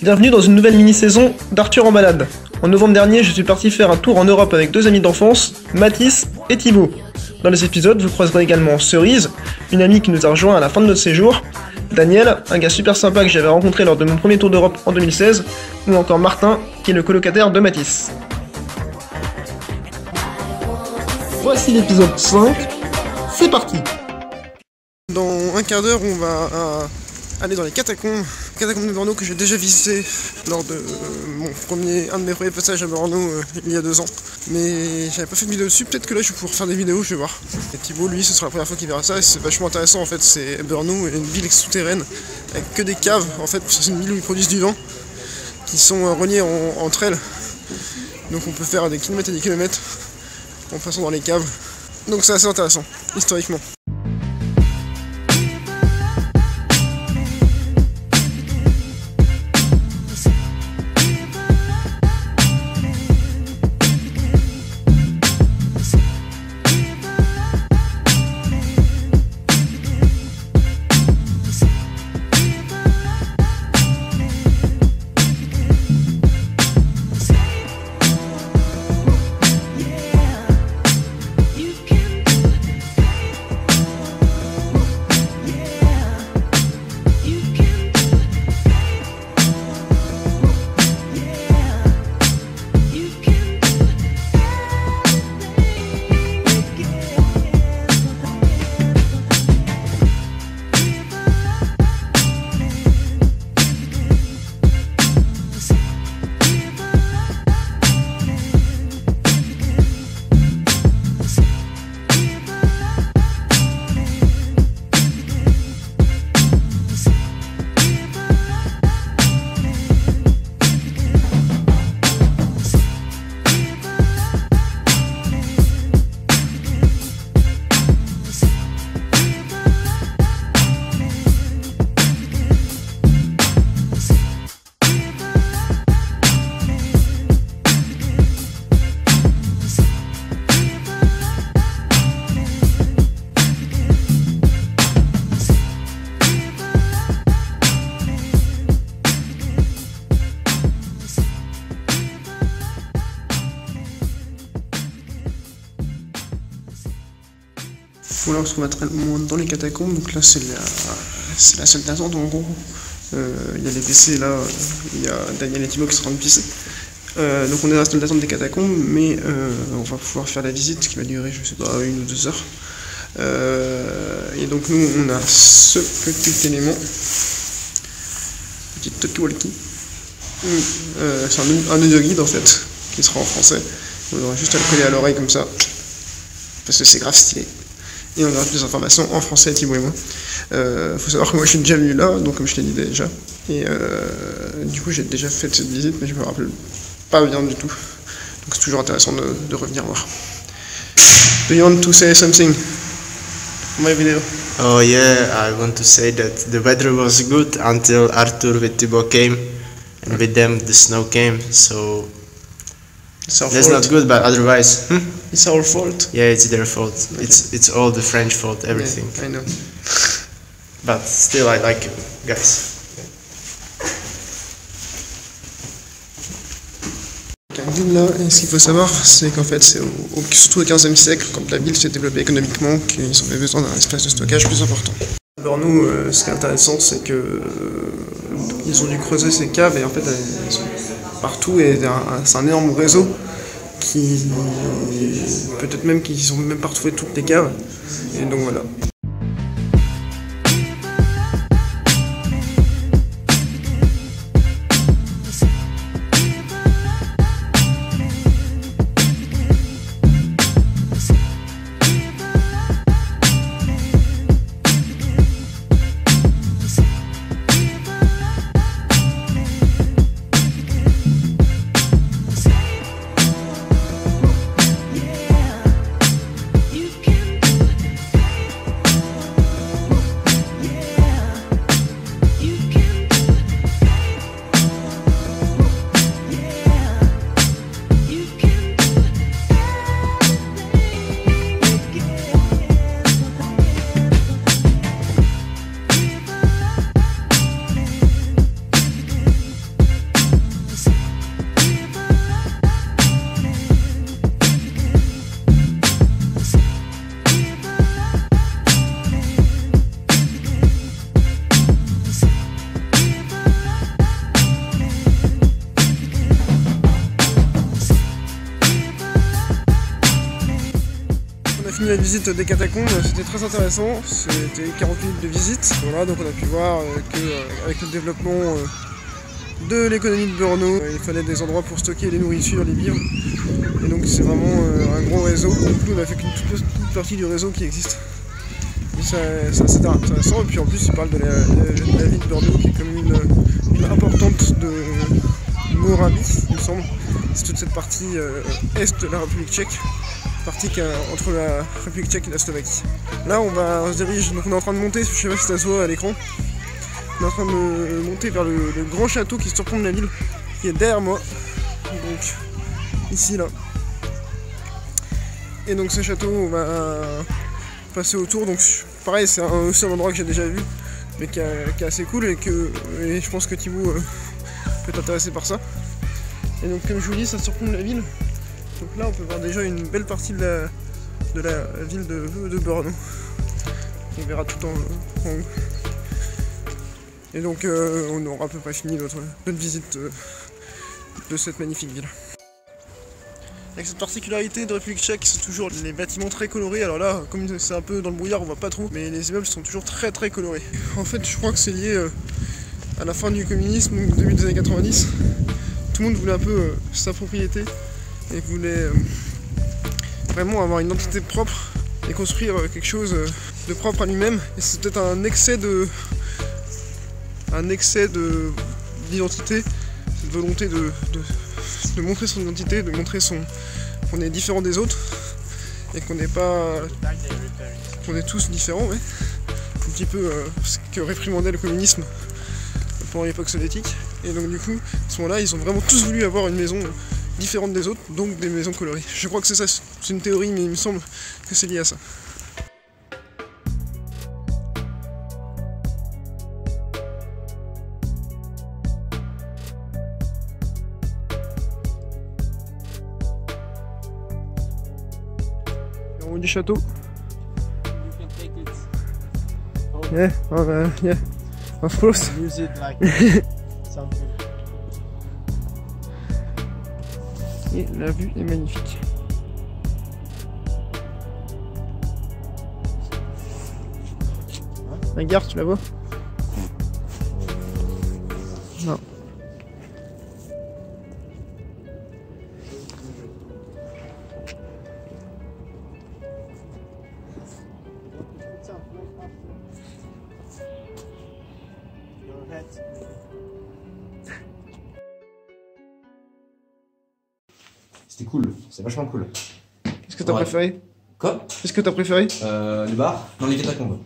Bienvenue dans une nouvelle mini-saison d'Arthur en balade. En novembre dernier, je suis parti faire un tour en Europe avec deux amis d'enfance, Mathis et Thibaut. Dans les épisodes, vous croiserez également Cerise, une amie qui nous a rejoint à la fin de notre séjour, Daniel, un gars super sympa que j'avais rencontré lors de mon premier tour d'Europe en 2016, ou encore Martin, qui est le colocataire de Mathis. Voici l'épisode 5, c'est parti! Dans un quart d'heure, on va aller dans les catacombes de Brno que j'ai déjà visité lors de un de mes premiers passages à Brno il y a 2 ans. Mais j'avais pas fait de vidéo dessus, peut-être que là je vais pouvoir faire des vidéos, je vais voir. Et Thibaut, lui, ce sera la première fois qu'il verra ça et c'est vachement intéressant en fait. C'est Brno, une ville souterraine avec que des caves. En fait, c'est une ville où ils produisent du vent qui sont reliées entre elles. Donc on peut faire des kilomètres et des kilomètres en passant dans les caves. Donc c'est assez intéressant, historiquement. Bon, là on se trouve dans les catacombes, donc là c'est la salle d'attente en gros. Il y a les WC là, il y a Daniel et Thibaut qui sont en train de pisser. Donc on est dans la salle d'attente des catacombes, mais on va pouvoir faire la visite qui va durer, je sais pas, 1 ou 2 heures. Et donc nous on a ce petit élément, petit talkie-walkie. C'est un audio-guide en fait, qui sera en français. On aura juste à le coller à l'oreille comme ça, parce que c'est grave stylé. Et on aura plus d'informations en français, Thibaut et moi. Faut savoir que moi je suis déjà venu là, donc comme je t'ai dit déjà. Et du coup j'ai déjà fait cette visite, mais je me rappelle pas bien du tout. Donc c'est toujours intéressant de revenir voir. Do you want to say something for my video? Oh yeah, I want to say that the weather was good until Arthur with Thibaut came, and with them the snow came, so that's not good, but otherwise, It's our fault. yeah, it's their fault. Okay. It's all the French fault, everything. Yeah, I know. But still, I like you guys. La ville là, et ce qu'il faut savoir, c'est qu'en fait, c'est surtout au XVe siècle, quand la ville s'est développée économiquement, qu'ils ont besoin d'un espace de stockage plus important. Alors nous, ce qui est intéressant, c'est que ils ont dû creuser ces caves et en fait, elles sont partout et c'est un énorme réseau qui peut-être même qu'ils ont même pas retrouvé toutes les caves. Et donc voilà. la visite des catacombes, c'était très intéressant, c'était 40 minutes de visite. Voilà, donc on a pu voir qu'avec le développement de l'économie de Brno, il fallait des endroits pour stocker les nourritures, les vivres. Et donc c'est vraiment un gros réseau. Donc nous on a fait qu'une toute partie du réseau qui existe. C'est assez intéressant, et puis en plus il parle de la ville de Brno qui est comme une importante de Moravie, il me semble. C'est toute cette partie est de la République tchèque, partie entre la République tchèque et la Slovaquie. Là on se dirige, donc on est en train de monter, je sais pas si ça se voit à l'écran, on est en train de monter vers le grand château qui surplombe la ville, qui est derrière moi, donc ici là. Et donc ce château, on va passer autour, donc pareil c'est aussi un endroit que j'ai déjà vu, mais qui est assez cool et je pense que Thibaut peut être intéressé par ça. Et donc comme je vous dis, ça surplombe la ville, donc là on peut voir déjà une belle partie de la ville de Brno. On verra tout en haut. Et donc on aura à peu près fini notre visite de cette magnifique ville. Avec cette particularité de République tchèque, c'est toujours les bâtiments très colorés. Alors là, comme c'est un peu dans le brouillard, on voit pas trop, mais les immeubles sont toujours très colorés. En fait, je crois que c'est lié à la fin du communisme, au début des années 90. Tout le monde voulait un peu sa propriété et voulait vraiment avoir une identité propre et construire quelque chose de propre à lui-même. Et c'est peut-être un excès d'identité, cette volonté de montrer son identité, de montrer qu'on est différent des autres et qu'on est tous différents, ouais. Un petit peu ce que réprimandait le communisme pendant l'époque soviétique. Et donc du coup, à ce moment-là, ils ont vraiment tous voulu avoir une maison différente des autres, donc des maisons colorées. Je crois que c'est ça, c'est une théorie, mais il me semble que c'est lié à ça. En haut du château. Yeah, yeah, of course. Use it like something. Et la vue est magnifique. La gare, tu la vois? Non. C'était cool, c'est vachement cool. Qu'est-ce que t'as préféré? Quoi? Qu'est-ce que t'as préféré? Le bar? Non, les catacombes.